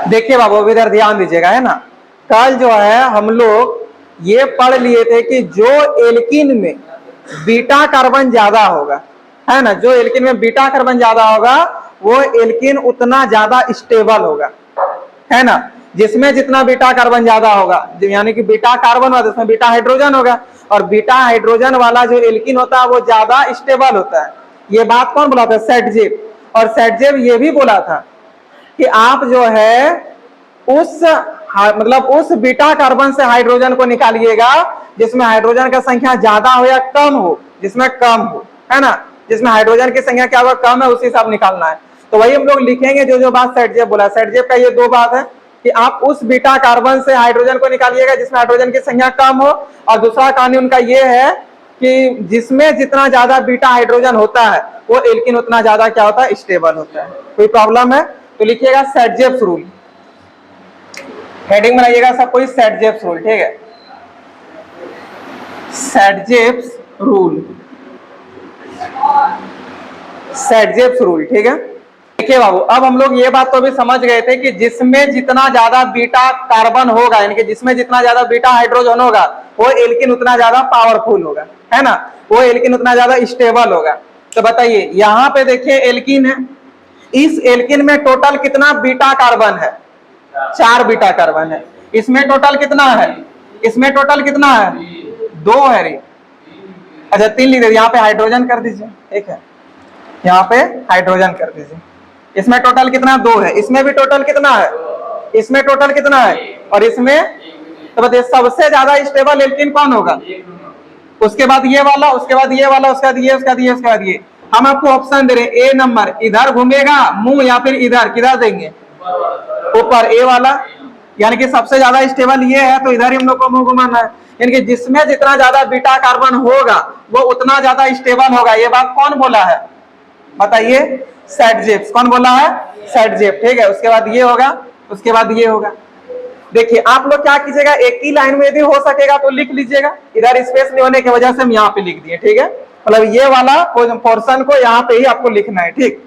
देखिए बाबू अभी इधर ध्यान दीजिएगा, है ना। कल जो है हम लोग ये पढ़ लिए थे कि जो एल्कीन में बीटा कार्बन ज्यादा होगा, है ना, जो एल्कीन में बीटा कार्बन ज्यादा होगा वो एल्कीन उतना ज्यादा स्टेबल होगा, है ना। जिसमें जितना बीटा कार्बन ज्यादा होगा, यानी कि बीटा कार्बन होगा उसमें बीटा हाइड्रोजन होगा, और बीटा हाइड्रोजन वाला जो एल्कीन होता है वो ज्यादा स्टेबल होता है। ये बात कौन बोला था? सेटजेब। और सेटजेब ये भी बोला था कि आप जो है उस उस बीटा कार्बन से हाइड्रोजन को निकालिएगा जिसमें हाइड्रोजन का संख्या ज्यादा हो या कम हो, जिसमें कम हो, है ना, जिसमें हाइड्रोजन की संख्या क्या होगा, कम है, उसी हिसाब निकालना है। तो वही हम लोग लिखेंगे जो बात सेटजेब बोला। सेटजेब का ये दो बात है कि आप उस बीटा कार्बन से हाइड्रोजन को निकालिएगा जिसमें हाइड्रोजन की संख्या कम हो, और दूसरा कानून का ये है कि जिसमें जितना ज्यादा बीटा हाइड्रोजन होता है वो एल्कीन उतना ज्यादा क्या होता है, स्टेबल होता है। कोई प्रॉब्लम है तो लिखिएगा सेटजेब रूल, हेडिंग बनाइएगा सब कोई सेटजेब रूल, ठीक है, सेटजेब रूल, सेटजेब रूल, ठीक है। देखिए बाबू अब हम लोग ये बात तो भी समझ गए थे कि जिसमें जितना ज्यादा बीटा कार्बन होगा, यानी कि जिसमें जितना ज्यादा बीटा हाइड्रोजन होगा वो एल्कीन उतना ज्यादा पावरफुल होगा, है ना, वो एल्कीन उतना ज्यादा स्टेबल होगा। तो बताइए यहां पे देखिए एल्कीन है, इस एल्कीन में टोटल कितना बीटा कार्बन है? 4 बीटा कार्बन है। इसमें टोटल कितना है? इसमें टोटल कितना है? 2 है रे। अच्छा 3 लिख दीजिए, यहाँ पे हाइड्रोजन कर दीजिए, ठीक है, यहाँ पे हाइड्रोजन कर दीजिए। इसमें टोटल कितना? 2 है। इसमें भी टोटल कितना है? इसमें टोटल कितना है? और इसमें तो बताइए सबसे ज्यादा स्टेबल एल्कीन कौन होगा? उसके बाद ये वाला, उसके बाद ये वाला, उसके बाद ये, उसके बाद ये, उसके बाद ये। हम आपको ऑप्शन दे रहे हैं, ए नंबर इधर घूमेगा मुंह या फिर इधर, किधर देंगे? ऊपर, ए वाला, यानी कि सबसे ज्यादा स्टेबल ये है तो इधर ही हम लोग को मुंह घुमाना है। यानी कि जिसमें जितना ज्यादा बीटा कार्बन होगा वो उतना ज्यादा स्टेबल होगा। ये बात कौन बोला है बताइए? सेटजेब। कौन बोला है? सेटजेब, ठीक है। उसके बाद ये होगा, उसके बाद ये होगा। देखिए आप लोग क्या कीजिएगा, एक ही लाइन में यदि हो सकेगा तो लिख लीजिएगा, इधर स्पेस नहीं होने की वजह से हम यहाँ पे लिख दिए, ठीक है। मतलब ये वाला पोर्शन को यहाँ पे ही आपको लिखना है, ठीक।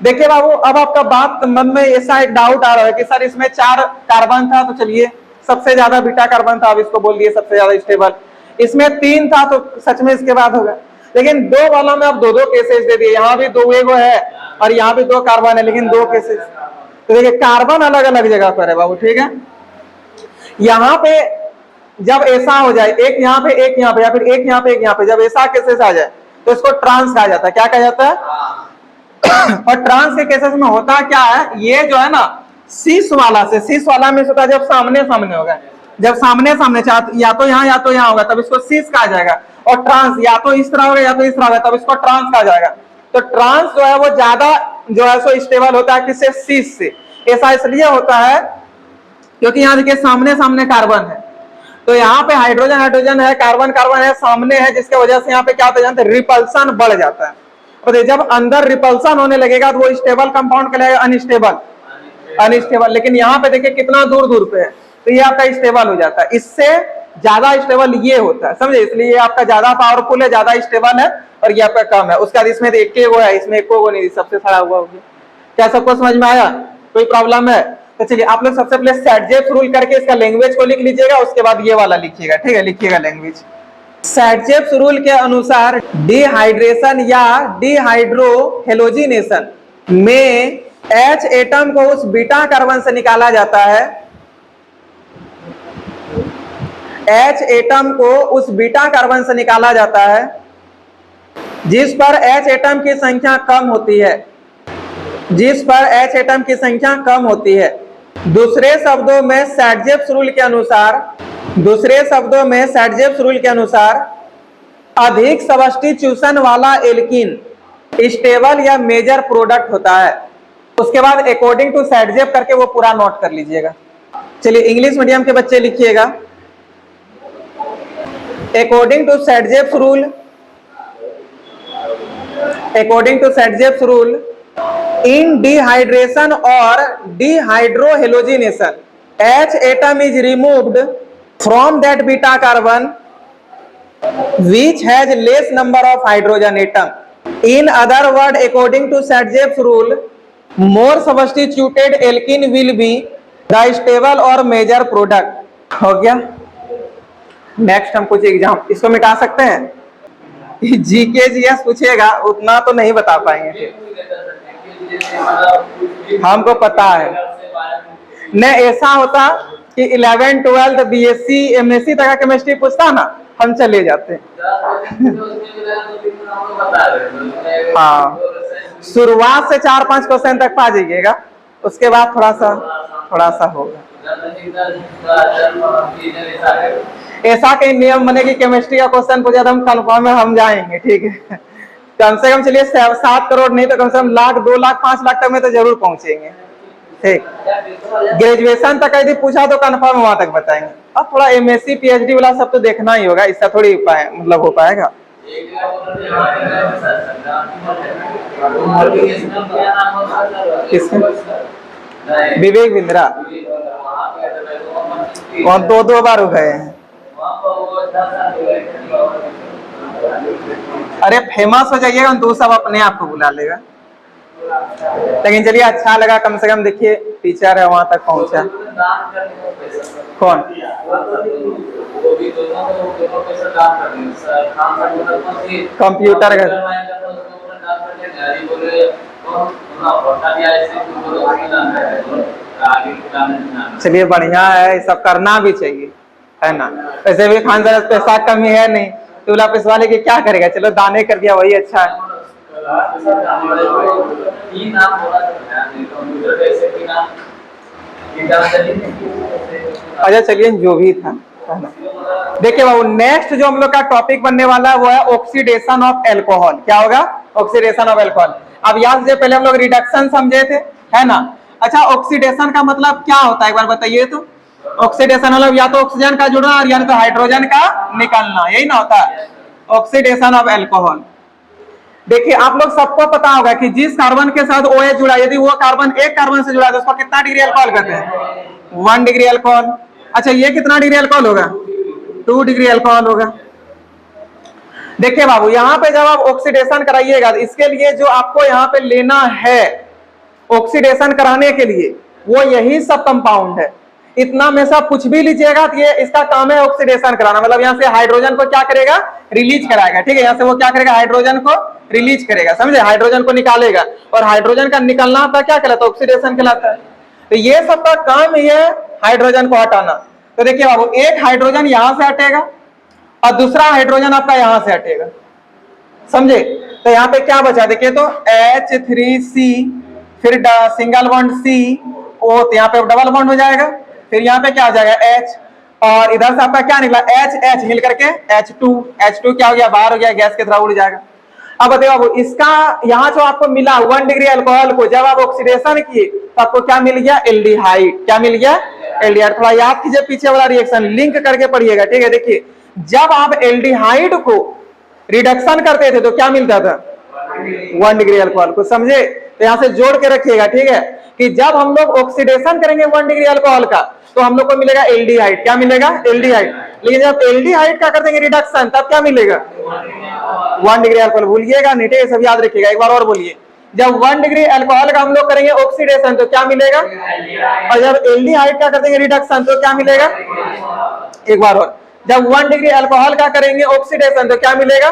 देखिए बाबू अब आपका बात मन में ऐसा एक डाउट आ रहा है कि सर इसमें 4 कार्बन था तो चलिए सबसे ज्यादा बीटा कार्बन था, अब इसको बोल दिए सबसे ज्यादा स्टेबल। इसमें 3 था तो सच में इसके बाद होगा, लेकिन 2 वाला में अब 2 केसेस दे दिए, यहाँ भी 2 एगो है और यहाँ भी 2 कार्बन है, लेकिन 2 केसेस। तो देखिए कार्बन अलग अलग जगह पर है बाबू, ठीक है। यहाँ पे जब ऐसा हो जाए, एक यहाँ पे एक यहाँ पे, या फिर एक यहाँ पे एक यहाँ पे, जब ऐसा केसेस आ जाए तो इसको ट्रांस कहा जाता है। क्या कहा जाता है? और ट्रांस के केसेस में होता क्या है, ये जो है ना सीस वाला से, सीस वाला में होता है जब सामने सामने होगा, जब सामने सामने या तो यहाँ होगा तब इसको सीस कहा जाएगा, और ट्रांस या तो इस तरह होगा या तो इस तरह होगा तब इसको ट्रांस कहा जाएगा। तो ट्रांस जो है वो ज्यादा जो है सो स्टेबल होता है किससे? सीस से। ऐसा इसलिए होता है क्योंकि यहाँ देखिए सामने सामने कार्बन है, तो यहाँ पे हाइड्रोजन हाइड्रोजन है, कार्बन कार्बन है, सामने है, जिसके वजह से यहाँ पे क्या होता है जानते हैं? रिपल्सन बढ़ जाता है। और जब अंदर रिपल्सन होने लगेगा तो वो स्टेबल कंपाउंड कहलाएगा अनस्टेबल, अनस्टेबल। लेकिन यहाँ पे देखिए कितना दूर दूर पे है तो ये आपका स्टेबल हो जाता है। इससे ज्यादा स्टेबल ये होता है, समझे, इसलिए ये आपका ज्यादा पावरफुल है, ज्यादा स्टेबल है, और ये आपका कम है। उसके बाद इसमें एक गो है, इसमें एक गो नहीं, सबसे खड़ा हुआ हो गया। क्या सबको समझ में आया? कोई प्रॉब्लम है? तो चलिए आप लोग सबसे पहले सेटजेब रूल करके इसका लैंग्वेज को लिख लीजिएगा, उसके बाद ये वाला लिखिएगा, ठीक है। लिखिएगा लैंग्वेज। सेटजेब रूल के अनुसार डिहाइड्रेशन या डिहाइड्रो हेलोजिनेशन में H एटम को उस बीटा कार्बन से निकाला जाता है, H एटम को उस बीटा कार्बन से निकाला जाता है जिस पर H एटम की संख्या कम होती है, जिस पर H एटम की संख्या कम होती है। दूसरे शब्दों में सेटजेब रूल के अनुसार, दूसरे शब्दों में सेटजेब रूल के अनुसार अधिक सब्स्टिट्यूशन वाला एल्कीन स्टेबल या मेजर प्रोडक्ट होता है। उसके बाद अकॉर्डिंग टू सेटजेब करके वो पूरा नोट कर लीजिएगा। चलिए इंग्लिश मीडियम के बच्चे लिखिएगा, according to Saytzeff rule, according to Saytzeff rule in dehydration or dehydrohalogenation H atom is removed from that beta carbon which has less number of hydrogen atom. In other words, according to Satyev's rule, more substituted alkene will be the stable और major product हो गया। Next हम कुछ exam, इसको मिटा सकते हैं। GK GS पूछेगा उतना तो नहीं बता पाएंगे, हमको पता है। नहीं ऐसा होता कि 11 12 बीएससी एमएससी तक का केमिस्ट्री पूछता ना, हम चले जाते। हाँ, शुरुआत से 4-5 क्वेश्चन तक पा जाइएगा, उसके बाद थोड़ा सा होगा। ऐसा कहीं नियम बने कि केमिस्ट्री का क्वेश्चन पूछा तो हम कन्फर्म है हम जाएंगे, ठीक है। कम से कम चलिए 7 करोड़ नहीं तो कम से कम लाख 2 लाख 5 लाख तक में तो जरूर पहुंचेंगे, ठीक। ग्रेजुएशन तक यदि पूछा तो कन्फर्म वहां तक बताएंगे। अब थोड़ा एमएससी पीएचडी वाला सब तो देखना ही होगा, इससे थोड़ी मतलब हो पाएगा। विवेक बिंद्रा और 2 बार हो गए हैं। अरे फेमस हो जाइएगा तो सब अपने आप को बुला लेगा। लेकिन चलिए अच्छा लगा, कम से कम देखिए टीचर है वहां तक पहुंचा। कौन? कंप्यूटर का। चलिए बढ़िया है, सब करना भी चाहिए, है ना। वैसे भी खान सर पैसा कमी है नहीं, तो पैसा वाले के क्या करेगा, चलो दाने कर दिया वही अच्छा है। अच्छा चलिए जो भी था। देखिए बाबू नेक्स्ट जो हम लोग का टॉपिक बनने वाला है वो है ऑक्सीडेशन ऑफ अल्कोहल। क्या होगा? Oxidation of alcohol. अब यहाँ से पहले हम लोग रिडक्शन समझे थे, है ना। अच्छा ऑक्सीडेशन का मतलब क्या होता है एक बार बताइए तो। ऑक्सीडेशन मतलब या तो ऑक्सीजन का जुड़ना और या तो हाइड्रोजन का निकलना, यही ना होता है ऑक्सीडेशन ऑफ अल्कोहल। देखिए आप लोग सबको पता होगा कि जिस कार्बन के साथ OH जुड़ा, यदि वो कार्बन एक कार्बन से जुड़ा है तो उसको कितना डिग्री अल्कोहल कहते हैं? 1 डिग्री अल्कोहल। अच्छा ये कितना डिग्री अल्कोहल होगा? 2 डिग्री अल्कोहल होगा। देखिए बाबू यहाँ पे जब आप ऑक्सीडेशन कराइएगा तो इसके लिए जो आपको यहाँ पे लेना है ऑक्सीडेशन कराने के लिए वो यही सब कंपाउंड है। इतना में से आप कुछ भी लीजिएगा तो ये इसका काम है ऑक्सीडेशन कराना। मतलब यहाँ से हाइड्रोजन को क्या करेगा? रिलीज कराएगा, ठीक है। यहाँ से वो क्या करेगा? हाइड्रोजन को रिलीज करेगा, समझे। हाइड्रोजन को निकालेगा और हाइड्रोजन का निकलना होता क्या कहलाता है? ऑक्सीडेशन कहलाता है। तो ये सब का काम ही है हाइड्रोजन को हटाना। तो देखिए बाबू एक हाइड्रोजन यहां से हटेगा और दूसरा हाइड्रोजन आपका यहां से हटेगा, समझे। तो यहाँ पे क्या बचा? देखिए तो H3C, फिर सिंगल बॉन्ड C, ओ तो यहाँ पे डबल बॉन्ड हो जाएगा, फिर यहाँ पे क्या हो जाएगा H, और इधर से आपका क्या निकला? H मिल करके H2 क्या हो गया? बाहर हो गया, गैस की तरह उड़ जाएगा। अब बताइए बाबू इसका यहाँ जो आपको मिला 1 डिग्री अल्कोहल को जब आप ऑक्सीडेशन किए तो आपको क्या मिल गया? एल्डिहाइड। क्या मिल गया? एल्डिहाइड। थोड़ा याद कीजिए पीछे वाला रिएक्शन, लिंक करके पढ़िएगा, ठीक है। देखिए जब आप एल्डिहाइड को रिडक्शन करते थे तो क्या मिलता था? 1 डिग्री अल्कोहल को, समझे। तो यहाँ से जोड़ के रखिएगा, ठीक है, कि जब हम लोग ऑक्सीडेशन करेंगे 1 डिग्री अल्कोहल का तो हम लोग को मिलेगा एल्डिहाइड। क्या मिलेगा? एल्डिहाइड। लेकिन जब एल्डिहाइड का कर देंगे रिडक्शन तब क्या मिलेगा? 1 डिग्री अल्कोहल। भूलिएगा नहीं, ठीक है, सब याद रखिएगा। एक बार और बोलिए, जब 1 डिग्री अल्कोहल का हम लोग करेंगे ऑक्सीडेशन तो क्या मिलेगा? और जब एल्डिहाइड का कर देंगे रिडक्शन तो क्या मिलेगा? एक बार और, जब 1 डिग्री अल्कोहल का करेंगे ऑक्सीडेशन तो क्या मिलेगा?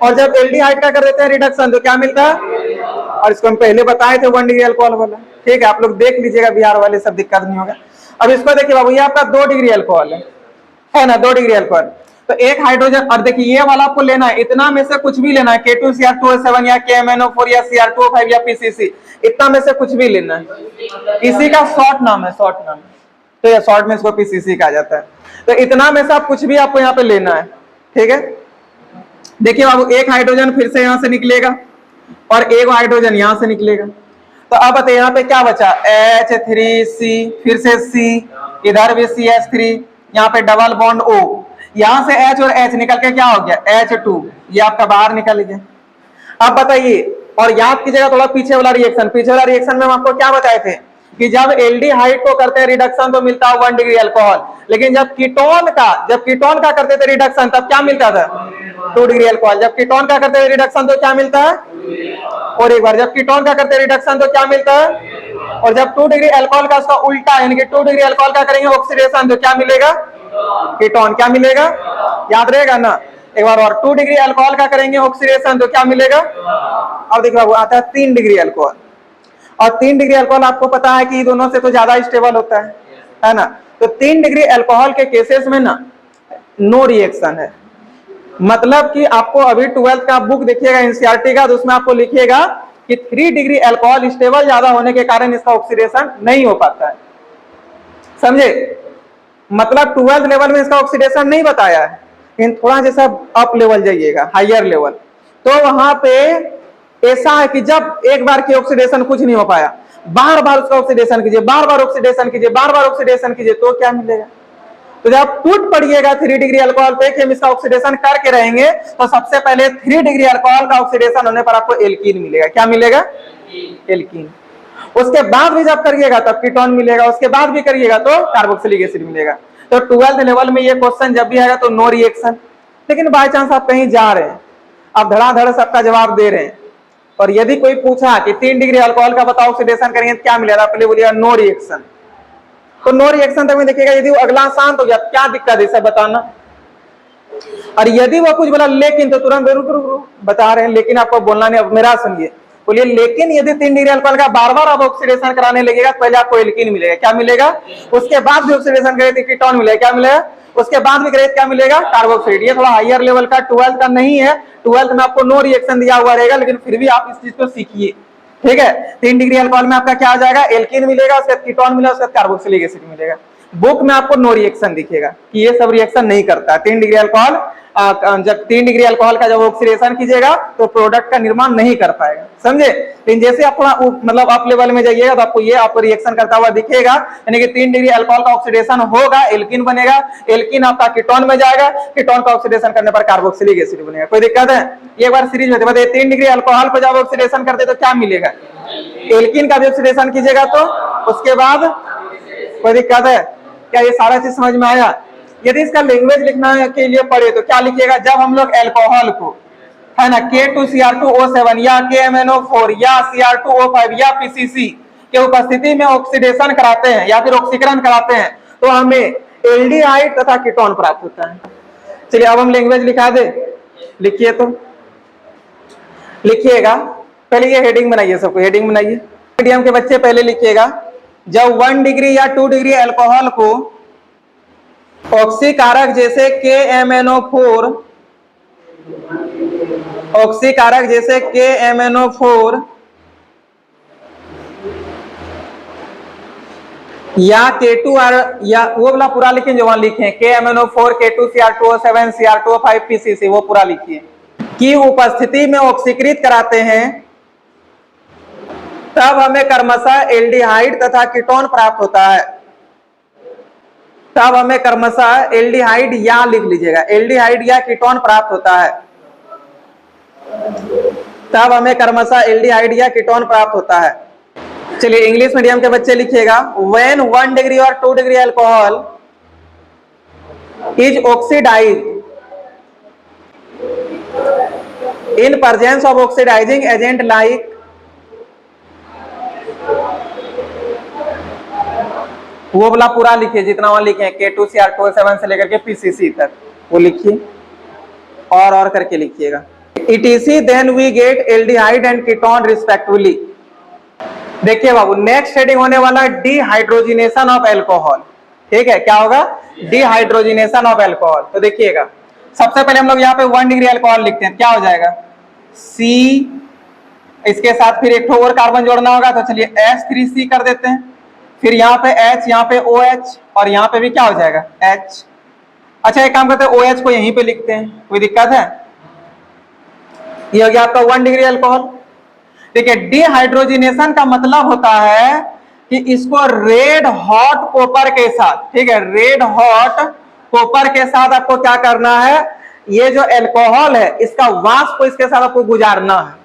और जब एल्डिहाइड का कर देते हैं रिडक्शन तो क्या मिलता है? और इसको हम पहले बताए थे 1 डिग्री अल्कोहल वाला, ठीक है। आप लोग देख लीजिएगा, बिहार वाले सब दिक्कत नहीं होगा। अब इसको देखिए बाबू ये आपका 2 डिग्री अल्कोहल है ना, 2 डिग्री अल्कोहल। तो एक हाइड्रोजन, और देखिए ये वाला आपको लेना है, इतना में से कुछ भी लेना है, K2Cr2O7 या KMnO4 या Cr2O5 या PCC, इतना में से कुछ भी लेना है। इसी का शॉर्ट नाम है, शॉर्ट नाम। तो ये शॉर्ट में इसको PCC कहा जाता है। तो इतना में से आप कुछ भी आपको यहाँ पे लेना है, ठीक है। देखिए बाबू एक हाइड्रोजन फिर से यहाँ से निकलेगा और एक हाइड्रोजन यहाँ से निकलेगा। तो अब बताइए यहाँ पे क्या बचा? H3C, फिर से C, इधर भी CH3, यहाँ पे डबल बॉन्ड O, यहाँ से H और H निकल के क्या हो गया? H2, ये आपका बाहर निकल गया। अब बताइए, और याद कीजिएगा थोड़ा पीछे वाला रिएक्शन। पीछे वाला रिएक्शन में हम आपको क्या बताए थे कि जब एल्डिहाइड को करते हैं रिडक्शन तो मिलता है 1 डिग्री अल्कोहल, लेकिन जब कीटोन का करते थे रिडक्शन तब क्या मिलता था? 2 डिग्री अल्कोहल। जब कीटोन का करते हैं रिडक्शन तो क्या मिलता है? और एक बार जब कीटोन का करते हैं रिडक्शन तो क्या मिलता है? और जब 2 डिग्री अल्कोहल का उसका उल्टा यानी कि 2 डिग्री अल्कोहल का करेंगे ऑक्सीडेशन, तो क्या मिलेगा? कीटोन। क्या मिलेगा? याद रहेगा ना। एक बार और, 2 डिग्री अल्कोहल का करेंगे ऑक्सीडेशन, तो क्या मिलेगा? अब देखिए बाबू, आता है 3 डिग्री अल्कोहल, और 3 डिग्री अल्कोहल आपको पता है कि दोनों से तो ज्यादा स्टेबल होता है ना। तो 3 डिग्री अल्कोहल के केसेस में ना नो रिएक्शन है। मतलब कि आपको अभी 12th का बुक देखिएगा एनसीईआरटी का, तो उसमें आपको लिखिएगा कि 3 डिग्री अल्कोहल स्टेबल ज्यादा होने के कारण इसका ऑक्सीडेशन नहीं हो पाता है। समझे? मतलब 12th लेवल में इसका ऑक्सीडेशन नहीं बताया है, लेकिन थोड़ा जैसा अप लेवल जाइएगा, हायर लेवल, तो वहां पे ऐसा है कि जब एक बार की ऑक्सीडेशन कुछ नहीं हो पाया, बार बार उसका ऑक्सीडेशन कीजिए, बार बार ऑक्सीडेशन कीजिए, बार बार ऑक्सीडेशन कीजिए, तो क्या मिलेगा? तो जब टूट पड़िएगा 3 डिग्री अल्कोहल पे कि हम इसका ऑक्सीडेशन करके रहेंगे, तो सबसे पहले 3 डिग्री अल्कोहल का ऑक्सीडेशन होने पर आपको एल्कीन मिलेगा। क्या मिलेगा? एल्कीन। उसके बाद भी जब करिएगा तब कीटोन मिलेगा, उसके बाद भी करिएगा तो कार्बोक्सिलिक एसिड मिलेगा। तो 12th लेवल में ये क्वेश्चन जब भी आएगा तो नो रिएक्शन। लेकिन बाय चांस आप कहीं जा रहे हैं, आप धड़ाधड़ सबका जवाब दे रहे हैं, और यदि कोई पूछा कि 3 डिग्री अल्कोहल का बताओ ऑक्सीडेशन करेंगे तो क्या मिलेगा, पहले बोलिएगा नो रिएक्शन। तो नो रिएक्शन तक में देखिएगा, यदि वो अगला शांत हो गया क्या दिक्कत है इसे बताना, और यदि वो कुछ बोला लेकिन, तो तुरंत रुक रुक रुक बता रहे हैं, लेकिन आपको बोलना नहीं। अब मेरा सुनिए, बोलिए लेकिन यदि 3 डिग्री अल्कोहल का बार बार आप ऑक्सीडेशन कराने लगेगा, पहले आपको एल्कीन मिलेगा। क्या मिलेगा? उसके बाद भी ऑक्सीडेशन करे तो कीटोन मिलेगा। क्या मिलेगा? उसके बाद भी करे क्या मिलेगा? कार्बोक्सिलेट। ये थोड़ा हायर लेवल का 12th का नहीं है, 12th में आपको नो रिएक्शन दिया हुआ रहेगा, लेकिन फिर भी आप इस चीज को सीखिए। ठीक है? 3 डिग्री अल्कोहल में आपका क्या आ जाएगा? एल्कीन मिलेगा, उसके बाद कीटोन मिलेगा, उसके बाद कार्बोक्सिलिक एसिड मिलेगा। बुक में आपको नो रिएक्शन दिखेगा कि ये सब रिएक्शन नहीं करता है। 3 डिग्री अल्कोहल जब 3 डिग्री अल्कोहल का जब ऑक्सीडेशन कीजिएगा तो प्रोडक्ट का निर्माण नहीं कर पाएगा। समझे? लेकिन जैसे आप थोड़ा मतलब अप लेवल में जाइएगा तो आपको ये आपको रिएक्शन करता हुआ दिखेगा, यानी कि 3 डिग्री अल्कोहल का ऑक्सीडेशन होगा, एल्कीन बनेगा, एल्कीन आपका कीटोन में जाएगा, कीटोन का ऑक्सीडेशन करने पर कार्बोक्सिलिक एसिड बनेगा। कोई दिक्कत है? एक बार सीरीज में बताइए, 3 डिग्री अल्कोहल पर जब ऑक्सीडेशन करते तो क्या मिलेगा? एल्कीन का भी ऑक्सीडेशन कीजिएगा तो उसके बाद कोई दिक्कत है क्या? ये सारा चीज समझ में आया? यदि इसका लैंग्वेज लिखना के लिए पढ़े तो क्या लिखिएगा? जब हम लोग अल्कोहल को है ना K2Cr2O7 या KMnO4 या Cr2O5 या PCC के उपस्थिति में ऑक्सीडेशन कराते हैं या फिर ऑक्सीकरण कराते हैं तो हमें एल्डिहाइड तथा कीटोन प्राप्त होता है। चलिए अब हम लैंग्वेज लिखा दे, लिखिए तो लिखिएगा। पहले ये हेडिंग बनाइए, सबको हेडिंग बनाइए। मीडियम के बच्चे पहले लिखिएगा, जब 1 डिग्री या 2 डिग्री अल्कोहल को ऑक्सीकारक जैसे KMnO4 ऑक्सीकारक जैसे KMnO4 या K2R या वो वाला पूरा लिखें जो वहां लिखे KMnO4 K2Cr2O7 Cr2O5 PCC वो पूरा लिखिए की उपस्थिति में ऑक्सीकृत कराते हैं, तब हमें क्रमशः एल्डिहाइड तथा कीटोन प्राप्त होता है। तब हमें क्रमशः एल्डिहाइड या लिख लीजिएगा, एल्डिहाइड या कीटोन प्राप्त होता है। तब हमें क्रमशः एल्डिहाइड या कीटोन प्राप्त होता है। चलिए इंग्लिश मीडियम के बच्चे लिखिएगा, व्हेन 1 डिग्री और 2 degree alcohol is oxidized in presence of oxidizing agent like वो वाला पूरा लिखिए जितना वहां लिखे K2Cr2O7 से लेकर के PCC तक वो लिखिए और करके लिखिएगा। ETC then we get aldehyde and ketone respectively. देखिए बाबू नेक्स्ट हेडिंग होने वाला है डिहाइड्रोजिनेशन ऑफ अल्कोहल। ठीक है? क्या होगा? Dehydrogenation of alcohol. तो देखिएगा सबसे पहले हम लोग यहाँ पे 1 डिग्री अल्कोहल लिखते हैं, क्या हो जाएगा? C, इसके साथ फिर एक और कार्बन जोड़ना होगा तो चलिए H3C कर देते हैं, फिर यहाँ पे H, यहाँ पे OH और यहाँ पे भी क्या हो जाएगा? H। अच्छा एक काम करते हैं OH को यहीं पे लिखते हैं, कोई दिक्कत है? ये हो गया आपका 1 डिग्री अल्कोहल। ठीक है? डिहाइड्रोजिनेशन का मतलब होता है कि इसको रेड हॉट कॉपर के साथ, ठीक है, रेड हॉट कॉपर के साथ आपको क्या करना है? ये जो अल्कोहल है इसका वाष्प को इसके साथ आपको गुजारना है।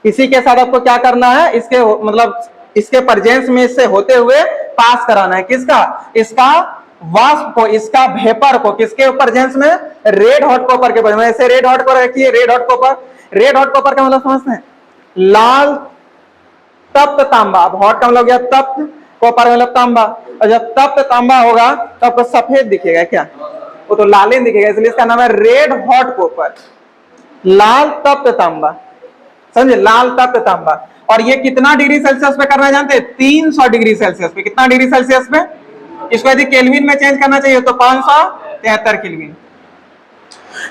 इसी के साथ आपको क्या करना है? इसके मतलब इसके प्रेजेंस में इससे होते हुए पास कराना है। किसका? इसका वाष्प को, इसका वेपर को किसके प्रेजेंस में? रेड हॉट कॉपर के प्रेजेंस में। ऐसे रेड हॉट कॉपर रखिए, red hot copper, red hot copper का मतलब समझते हैं? लाल तप्त तांबा, अब हॉट का मतलब हो गया तप्त, कॉपर मतलब तांबा, और जब तप्त तांबा होगा तो आपको सफेद दिखेगा क्या, वो तो लालिन दिखेगा, इसलिए इसका नाम है रेड हॉट कॉपर, लाल तप्त तांबा, समझे, लाल तप्त तांबा। और ये कितना डिग्री सेल्सियस पे करना है जानते हैं, 300 डिग्री सेल्सियस पे। कितना डिग्री सेल्सियस पे, इसको यदि केल्विन में चेंज करना चाहिए तो 573 केल्विन।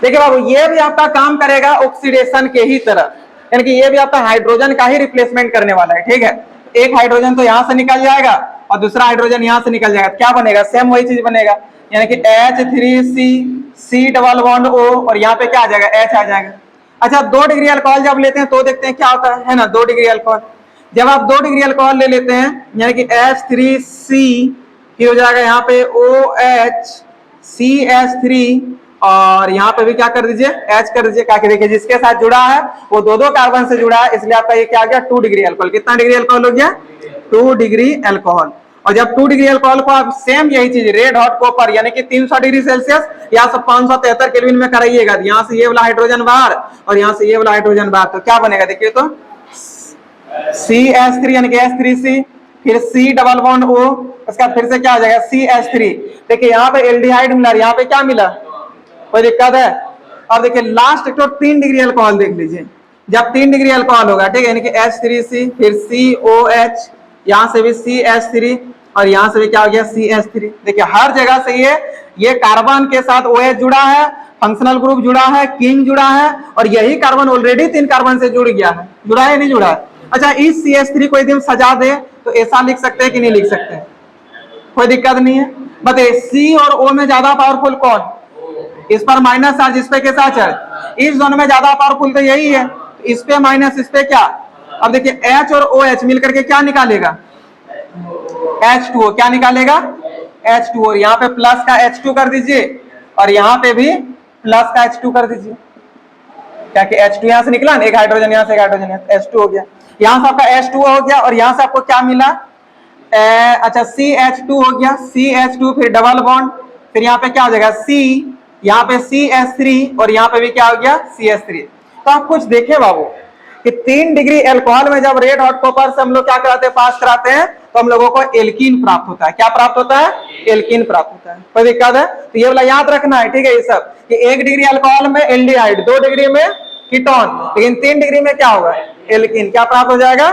देखिए बाबू, ये भी आपका काम करेगा ऑक्सीडेशन के ही तरह, यानी कि ये भी आपका हाइड्रोजन का ही रिप्लेसमेंट करने वाला है, ठीक है। एक हाइड्रोजन तो यहां से निकल जाएगा और दूसरा हाइड्रोजन यहां से निकल जाएगा, क्या बनेगा, सेम वही चीज बनेगा, यानी कि H3C, C double bond O, और यहाँ पे क्या आ जाएगा, H आ जाएगा। अच्छा, 2 डिग्री अल्कोहल जब लेते हैं तो देखते हैं क्या होता है ना, 2 डिग्री अल्कोहल, जब आप 2 डिग्री अल्कोहल ले लेते हैं यानी कि H3C, फिर हो जाएगा यहाँ पे OH, CH3, और यहाँ पे भी क्या कर दीजिए, H कर दीजिए, क्या देखिए जिसके साथ जुड़ा है वो 2-2 कार्बन से जुड़ा है, इसलिए आपका ये क्या आ गया, 2 डिग्री अल्कोहल। कितना डिग्री अल्कोहल हो गया, 2 डिग्री अल्कोहल। और जब 2 डिग्री अल्कोहल को आप सेम यही चीज रेड हॉट कॉपर यानी कि 300 डिग्री सेल्सियस या सब 573 केल्विन में कराइएगा, यहाँ से ये वाला हाइड्रोजन बाहर और यहाँ से ये वाला हाइड्रोजन बाहर, तो क्या बनेगा देखिए, तो CH3 यानी कि H3C, फिर C डबल बॉन्ड O, उसका फिर से क्या आ जाएगा, CH3। देखिए यहाँ पे एल्डिहाइड मिला, यहाँ पे क्या मिला, कोई दिक्कत है। अब देखिए लास्ट तो 3 डिग्री अल्कोहल देख लीजिए, जब 3 डिग्री अल्कोहल होगा, ठीक है, यानी कि H3C, फिर COH, यहाँ से भी CH3, और यहाँ से भी क्या हो गया, CH3। देखिए हर जगह से ये कार्बन के साथ OH जुड़ा है, फंक्शनल ग्रुप जुड़ा है, किंग जुड़ा है, और यही कार्बन ऑलरेडी 3 कार्बन से जुड़ गया है, जुड़ा है नहीं जुड़ा है। अच्छा, इस CH3 को यदि हम सजा दे तो ऐसा लिख सकते हैं कि नहीं लिख सकते, कोई दिक्कत नहीं है। बताइए C और O में ज्यादा पावरफुल कौन, इस पर माइनस चार्ज, इस पे कैसा चार्ज, इस जोन में ज्यादा पावरफुल तो यही है, इस पे माइनस, इस पे क्या। अब देखिए H और OH मिलकर के क्या निकालेगा, H2O, क्या निकालेगा, H2O, और यहाँ पे प्लस का H2 कर दीजिए और यहाँ पे भी प्लस का H2 कर दीजिए, क्या कि H2 यहाँ से निकला ना, एक हाइड्रोजन यहाँ से, एक हाइड्रोजन यहाँ से, H2 हो गया, यहाँ से आपका H2 हो गया, और यहाँ से आपको क्या मिला, अच्छा CH2 हो गया, CH2 फिर डबल बॉन्ड, फिर यहाँ पे क्या हो जाएगा C, यहाँ पे CH3, और यहाँ पे भी क्या हो गया, CH3। तो आप कुछ देखें बाबू कि 3 डिग्री अल्कोहल में जब रेड हॉट कॉपर से हम लोग क्या कराते हैं, पास कराते हैं, तो हम लोगों को एल्कीन प्राप्त होता है। क्या प्राप्त होता है, एल्कीन प्राप्त होता है। कोई दिक्कत है, तो ये वाला याद रखना है, ठीक है, ये सब कि 1 डिग्री अल्कोहल में एल्डिहाइड, 2 डिग्री में कीटोन, लेकिन 3 डिग्री में क्या होगा, एल्कीन। क्या प्राप्त हो जाएगा,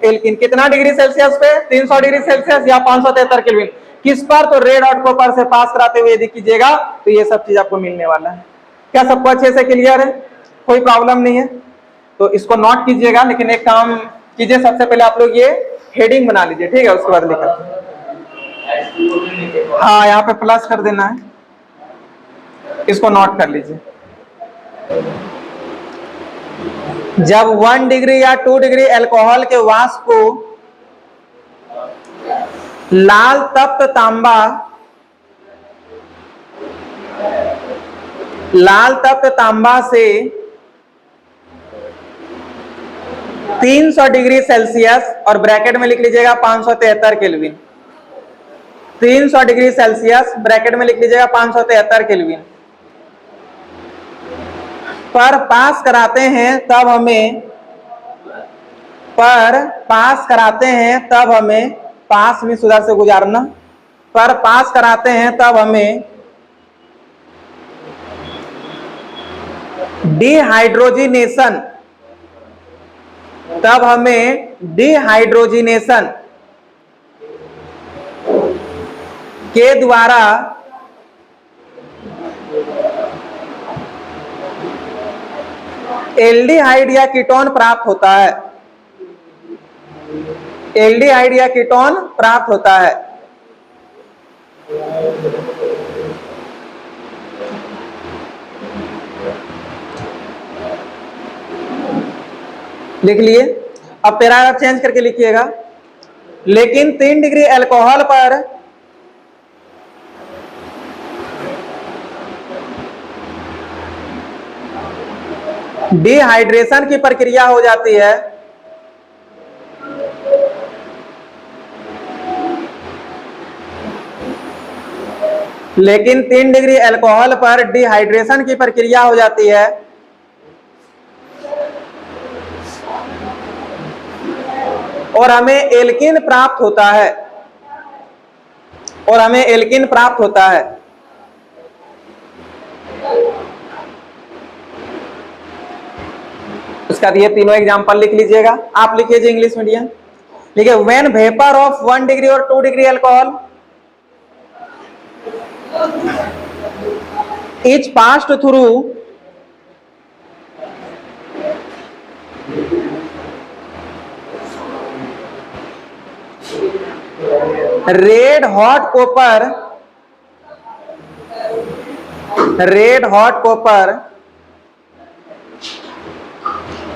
एल्कीन। कितना डिग्री सेल्सियस पे, 300 डिग्री सेल्सियस या 573 केल्विन, किस पर, तो रेड हॉट कॉपर से पास कराते हुए यदि कीजिएगा तो ये सब चीज आपको मिलने वाला है। क्या सबको अच्छे से क्लियर है, कोई प्रॉब्लम नहीं है, तो इसको नोट कीजिएगा। लेकिन एक काम कीजिए, सबसे पहले आप लोग ये हेडिंग बना लीजिए, ठीक है, उसके बाद लिखा, हाँ यहाँ पे प्लस कर देना है, इसको नोट कर लीजिए। जब 1 डिग्री या 2 डिग्री अल्कोहल के वाष्प को लाल तप्त तांबा से 300 डिग्री सेल्सियस, और ब्रैकेट में लिख लीजिएगा 573 केल्विन, 300 डिग्री सेल्सियस ब्रैकेट में लिख लीजिएगा 573 केल्विन पर पास कराते हैं, तब हमें पास में सुधार से गुजारना, पर पास कराते हैं तब हमें डिहाइड्रोजिनेशन के द्वारा एल्डिहाइड या कीटोन प्राप्त होता है, एल्डिहाइड या कीटोन प्राप्त होता है। लिख लिए। अब पैराग्राफ चेंज करके लिखिएगा, लेकिन 3 डिग्री अल्कोहल पर डिहाइड्रेशन की प्रक्रिया हो जाती है, लेकिन 3 डिग्री अल्कोहल पर डिहाइड्रेशन की प्रक्रिया हो जाती है और हमें एल्कीन प्राप्त होता है, और हमें एल्कीन प्राप्त होता है। उसका ये तीनों एग्जांपल लिख लीजिएगा, आप लिखिए इंग्लिश मीडियम। ठीक है, व्हेन वेपर ऑफ 1 डिग्री और 2 degree alcohol is passed through red hot copper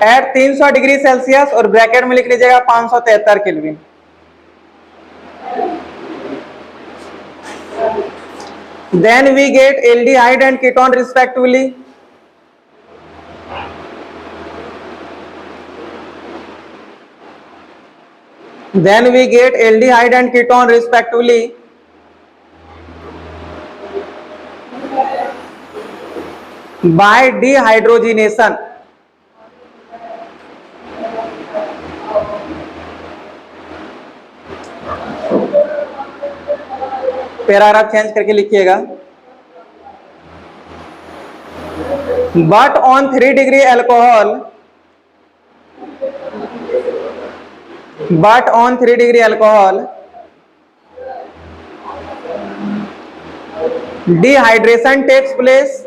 at 300 degree Celsius, और ब्रैकेट में लिख लीजिएगा 573 Kelvin. Then we get aldehyde and ketone respectively. Then we get aldehyde and ketone respectively by dehydrogenation. Paragraph change करके लिखिएगा। But on 3 degree alcohol, dehydration takes place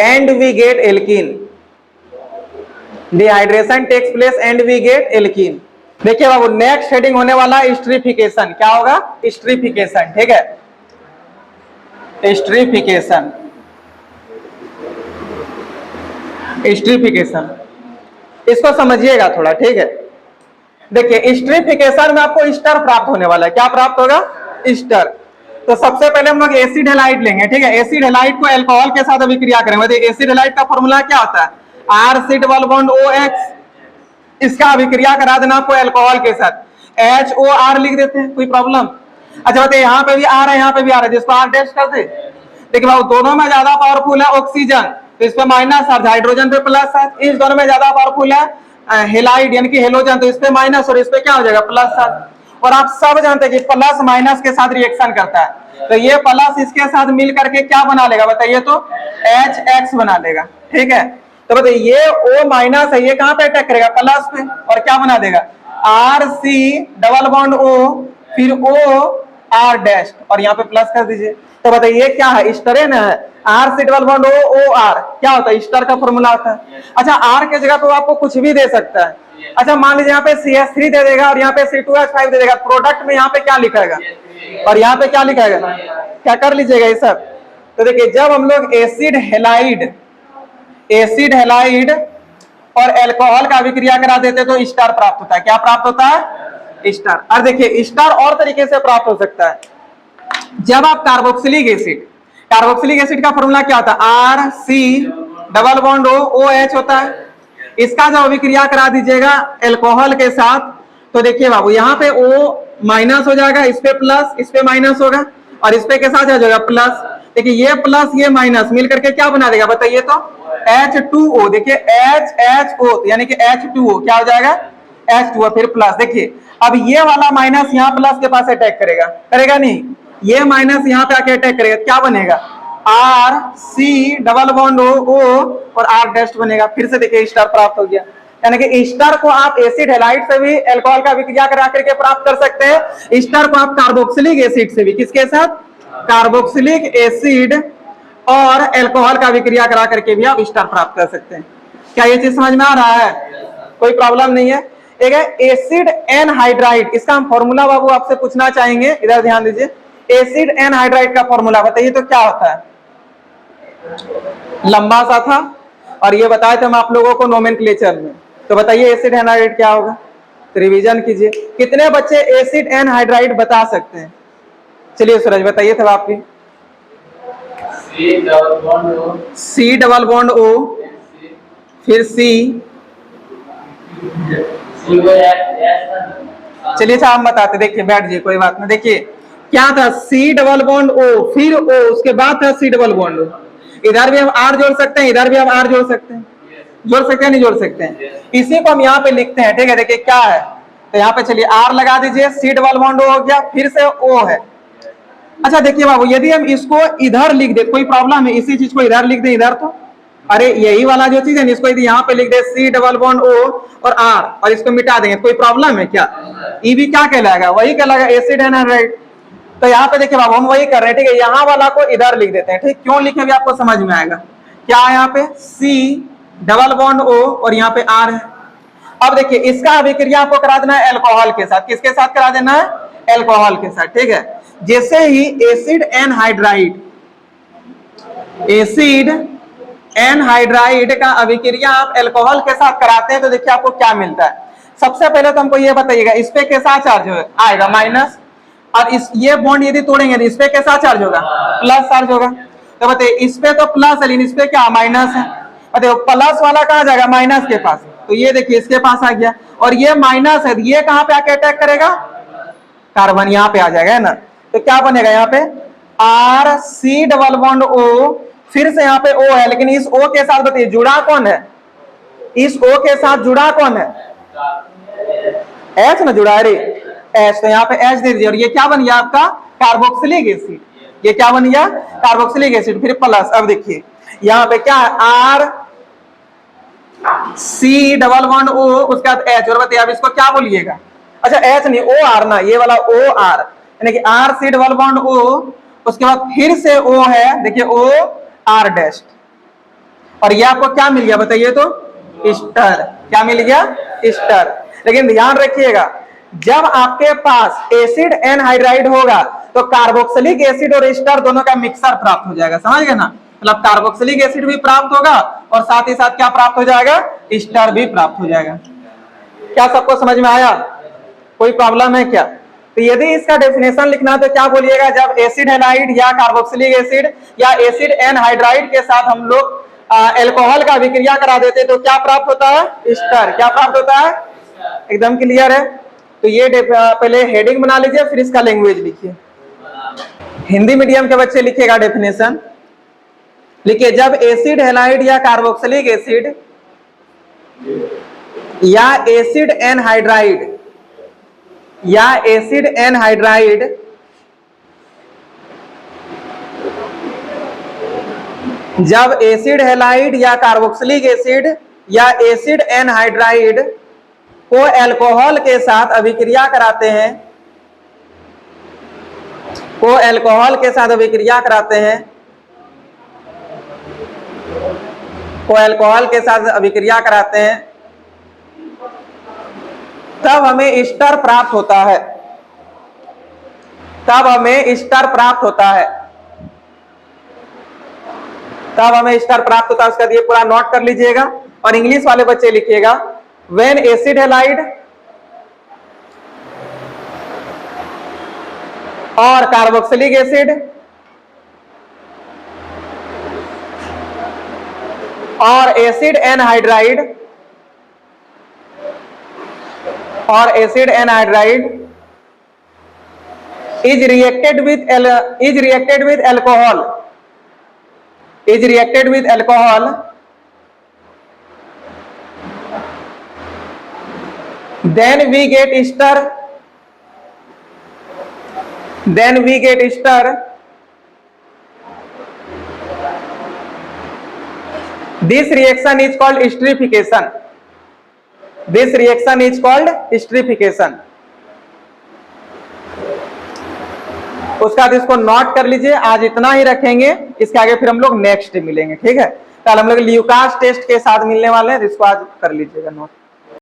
and we get alkene. Dehydration takes place and we get alkene. देखिए बाबू, next heading होने वाला esterification. क्या होगा? Esterification. ठीक है, एस्टरीफिकेशन। इसको समझिएगा थोड़ा। ठीक है, देखिए एस्टरीफिकेशन में आपको ईस्टर प्राप्त होने वाला है। क्या प्राप्त होगा? ईस्टर। तो सबसे पहले हम लोग एसिड हैलाइड लेंगे। ठीक है, एसिड हैलाइड को अल्कोहल के साथ अभिक्रिया करेंगे। तो एसिड हैलाइड का फॉर्मूला क्या होता है? R double bond OX। इसका अभिक्रिया करा देना आपको अल्कोहल के साथ, HOR लिख देते हैं, कोई प्रॉब्लम? अच्छा बताइए, यहाँ पे भी आ है, यहाँ पे भी आ रहा है, जिसको R डैश कर दे। देखिए भाई, दोनों में ज्यादा पावरफुल है ऑक्सीजन, तो इस पे माइनस चार्ज, हाइड्रोजन पे प्लस चार्ज। इस दोनों में ज्यादा पावरफुल है हेलाइड यानी कि हेलोजन, तो इस पे माइनस और इस पे क्या हो जाएगा? Plus charge. और आप सब जानते हैं कि प्लस माइनस के साथ रिएक्शन करता है, तो ये प्लस इसके साथ मिल करके क्या बना लेगा बताइए? तो HX बना लेगा। ठीक है, तो बताइए ये O माइनस है, ये कहां पे अटैक करेगा? प्लस पे, और क्या बना देगा? RC डबल बॉन्ड O, फिर OR डैश, और यहाँ पे प्लस कर दीजिए। तो बताइए क्या है? ईस्टर है ना, RC डबल बॉन्ड OR क्या होता है? ईस्टर का फॉर्मूला होता है। अच्छा, R के जगह पे आपको कुछ भी दे सकता है। अच्छा मान लीजिए यहाँ पे CH3 दे देगा और यहाँ पे C2H5 दे देगा, प्रोडक्ट में यहाँ पे क्या लिखाएगा और यहाँ पे क्या लिखाएगा? क्या कर लीजिएगा ये सब? तो देखिए, जब हम लोग एसिड हैलाइड और अल्कोहल का अभिक्रिया करा देते तो ईस्टर प्राप्त होता है। क्या प्राप्त होता है? ईस्टर। और देखिए ईस्टर और तरीके से प्राप्त हो सकता है। जब आप कार्बोक्सिलिक एसिड का फॉर्मूला क्या होता है? RC डबल बॉन्ड OH होता है। इसका जब अभिक्रिया करा दीजिएगा अल्कोहल के साथ, तो देखिए बाबू, यहाँ पे O माइनस हो जाएगा, इस पे प्लस, इस पे माइनस होगा, और इस पे के साथ आ जाएगा प्लस। देखिए ये प्लस ये माइनस मिल करके क्या बना देगा बताइए? तो H2O। देखिए HHO यानी कि H2O क्या हो जाएगा? H2O, फिर प्लस। देखिए अब ये वाला माइनस यहाँ प्लस के पास अटैक करेगा नहीं, ये माइनस यहाँ पे आके अटैक करेगा, क्या बनेगा? RC डबल बॉन्ड O और R डैश बनेगा। फिर से देखिए ईस्टर प्राप्त हो गया। यानी कि ईस्टर को आप एसिड हैलाइड से भी अल्कोहल का अभिक्रिया करा करके प्राप्त कर सकते हैं। ईस्टर को आप कार्बोक्सिलिक एसिड से भी, किसके साथ? कार्बोक्सिलिक एसिड और अल्कोहल का अभिक्रिया करा करके भी आप ईस्टर प्राप्त कर सकते हैं। क्या ये चीज समझ में आ रहा है? कोई प्रॉब्लम नहीं है। एक है एसिड एनहाइड्राइड, इसका हम फॉर्मूला बाबू आपसे पूछना चाहेंगे, इधर ध्यान दीजिए। एसिड एनहाइड्राइड का फॉर्मूला बताइए तो क्या होता है? लंबा सा था और ये बताए थे हम आप लोगों को नोमेनक्लेचर में। तो बताइए एसिड एनहाइड्राइड क्या होगा? तो रिवीजन कीजिए। कितने बच्चे एसिड एनहाइड्राइड बता सकते हैं? चलिए सूरज बताइए तब आपकी। C डबल बॉन्ड O, फिर C, चलिए अच्छा हम बताते, देखिए बैठ जाइए, कोई बात नहीं। देखिए क्या था? C डबल बॉन्ड O, फिर O, उसके बाद था C डबल बॉन्ड O। इधर भी हम R जोड़ सकते हैं, इधर भी हम R जोड़ सकते हैं। जोड़ सकते हैं नहीं जोड़ सकते हैं? इसी को हम यहाँ पे लिखते हैं, ठीक है। देखिए क्या है, तो यहाँ पे चलिए R लगा दीजिए, C डबल बॉन्ड O हो गया, फिर से O है। अच्छा देखिए बाबू, यदि हम इसको इधर लिख दे, कोई प्रॉब्लम है? इसी चीज को इधर लिख दे, इधर तो अरे यही वाला जो चीज है इसको यदि यहाँ पे लिख दे C डबल बॉन्ड O और R और इसको मिटा देंगे, कोई प्रॉब्लम है क्या? ये भी क्या कहलाएगा? वही कहलाएगा एसिड एनहाइड्राइड। तो यहाँ पे देखिए बाबू हम वही कर रहे हैं, ठीक है। यहाँ वाला को इधर लिख देते हैं, ठीक। क्यों लिखे भी आपको समझ में आएगा। क्या है यहाँ पे? C डबल बॉन्ड O और यहाँ पे R है। अब देखिए इसका अभिक्रिया आपको करा देना है अल्कोहल के साथ। किसके साथ करा देना है? अल्कोहल के साथ, ठीक है। जैसे ही एसिड एनहाइड्राइड, एसिड एनहाइड्राइड का अभिक्रिया आप अल्कोहल के साथ कराते हैं तो देखिए आपको क्या मिलता है। सबसे पहले तो हमको ये बताइएगा, इस पे कैसा चार्ज आएगा? माइनस। और इस ये बॉन्ड यदि तोड़ेंगे तो इस पे कैसा चार्ज होगा? प्लस चार्ज होगा। तो बताइए इस पे तो प्लस है लेकिन इस पे क्या? माइनस है। बताइए प्लस वाला कहाँ जाएगा? माइनस के पास। तो ये देखिए इसके पास आ गया, और ये माइनस है, ये कहाँ पे आके अटैक करेगा? कार्बन यहाँ पे आ जाएगा, है ना। तो क्या बनेगा यहाँ पे? R C double bond O, फिर से यहाँ पे O है, लेकिन इस O के साथ बताइए जुड़ा कौन है? इस O के साथ जुड़ा कौन है? H ना जुड़ा, अरे H, तो यहाँ पे H दे दीजिए, और ये क्या बन गया आपका? Carboxylic acid. ये क्या बन गया? Carboxylic acid. फिर प्लस, अब देखिए यहाँ पे क्या है? R C double bond O, उसके बाद H, और बताइए अब इसको क्या बोलिएगा? अच्छा H नहीं, OR ना, ये वाला OR, यानी कि R C double bond O, उसके बाद फिर से O है, देखिए OR डैश, और ये आपको क्या मिल गया बताइए तो? ईस्टर। क्या मिल गया? ईस्टर। लेकिन ध्यान रखिएगा, जब आपके पास एसिड एनहाइड्राइड होगा तो कार्बोक्सिलिक एसिड और ईस्टर दोनों का मिक्सर प्राप्त हो जाएगा, समझ गए ना। मतलब कार्बोक्सिलिक एसिड भी प्राप्त होगा और साथ ही साथ क्या प्राप्त हो जाएगा? ईस्टर भी प्राप्त हो जाएगा। क्या सबको समझ में आया? कोई प्रॉब्लम है क्या? तो यदि इसका डेफिनेशन लिखना है तो क्या बोलिएगा? जब एसिड हैलाइड या कार्बोक्सिलिक एसिड या एसिड एनहाइड्राइड के साथ हम लोग अल्कोहल का अभिक्रिया करा देते तो क्या प्राप्त होता है? ईस्टर। क्या प्राप्त होता है? एकदम क्लियर है। तो ये पहले हेडिंग बना लीजिए, फिर इसका लैंग्वेज लिखिए। हिंदी मीडियम के बच्चे लिखिएगा डेफिनेशन, लिखिए जब एसिड हैलाइड या कार्बोक्सिलिक एसिड या एसिड एनहाइड्राइड या एसिड एनहाइड्राइड जब एसिड हैलाइड या कार्बोक्सिलिक एसिड या एसिड एनहाइड्राइड को अल्कोहल के साथ अभिक्रिया कराते हैं, को अल्कोहल के साथ अभिक्रिया कराते हैं, को अल्कोहल के साथ अभिक्रिया कराते हैं, तब हमें ईस्टर प्राप्त होता है। तब हमें ईस्टर प्राप्त होता है। तब हमें ईस्टर प्राप्त होता है। उसका ये पूरा नोट कर लीजिएगा। और इंग्लिश वाले बच्चे लिखिएगा, व्हेन एसिड हैलाइड और कार्बोक्सिलिक एसिड और acid anhydride is reacted with alcohol, then we get ester. This reaction is called esterification. उसका बाद इसको नोट कर लीजिए। आज इतना ही रखेंगे, इसके आगे फिर हम लोग नेक्स्ट मिलेंगे, ठीक है। कल हम लोग ल्यूकास टेस्ट के साथ मिलने वाले हैं, इसको आज कर लीजिएगा नोट।